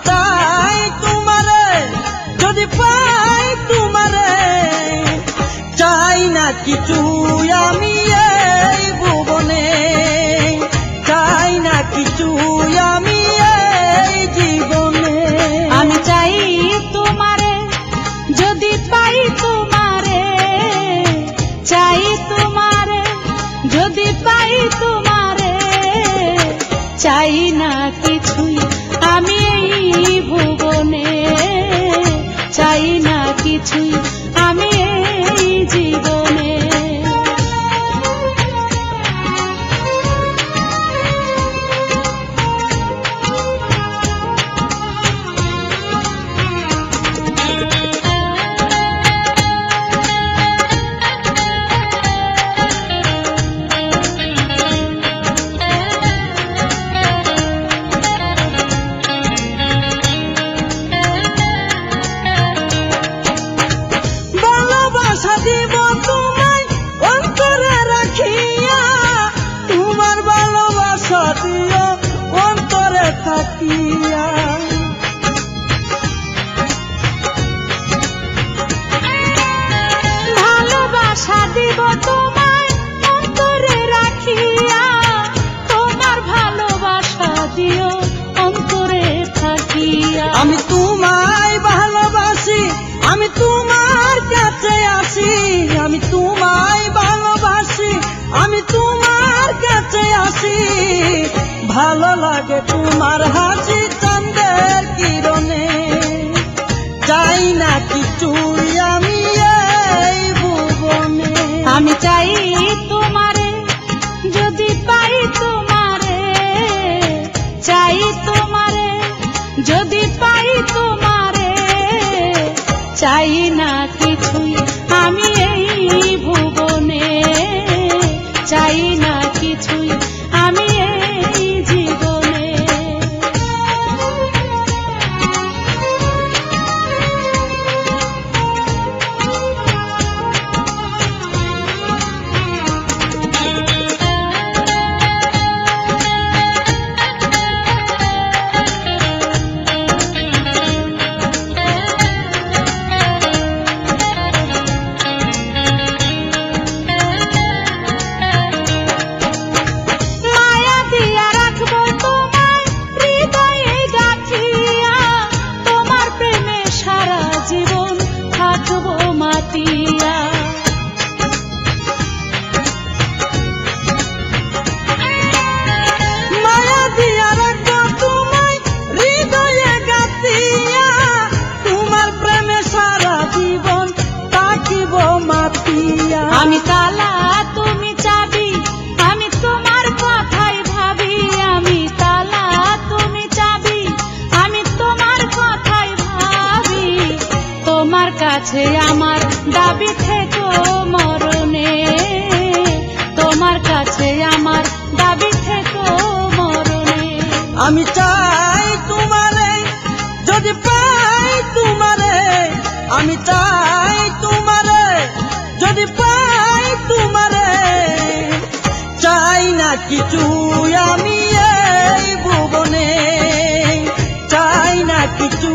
চাই তোমারে যদি পাই তোমারে চাই না কিছু আমি এই ভুবনে চাই না কিছু আমি এই জীবনে আমি চাই তোমারে যদি পাই তোমারে চাই তোমারে যদি পাই তোমারে চাই না কিছুই আমি এই ভুবনে চাই না কিছুই আমি এই জীবনে দিব তোমায় অন্তরে রাখিয়া তোমার ভালোবাসা দিও অন্তরে থাকিয়া ভালোবাসা দিব তোমায় অন্তরে রাখিয়া তোমার ভালোবাসা দিও অন্তরে থাকিয়া আমি তোমায় ভালোবাসি আমি তোমার কাছে আসি আমি তোমায় ভালোবাসি আমি তোমার কাছে আসি ভালো লাগে তোমার হাসি চাঁদের কিরণে চাই না কিছু আমি এই ভুবনে আমি চাই তোমারে যদি পাই তোমারে চাই তোমারে যদি পাই তোমারে চাই না কিছুই আমি এই ভুবনে চাই না কিছুই আমি এই জীবনে আমি তালা তুমি চাবি আমি তোমার কথাই ভাবি আমি তালা তুমি চাবি আমি তোমার কথাই ভাবি তোমার কাছে আমার দাবি থেকো মরণে তোমার কাছে আমার দাবি থেকো মরণে আমি চাই তোমারে যদি পাই তোমারে আমি চাই তোমারে যদি পাই তোমারে চাই না কিছু আমি এই ভুবনে চাই না কিছু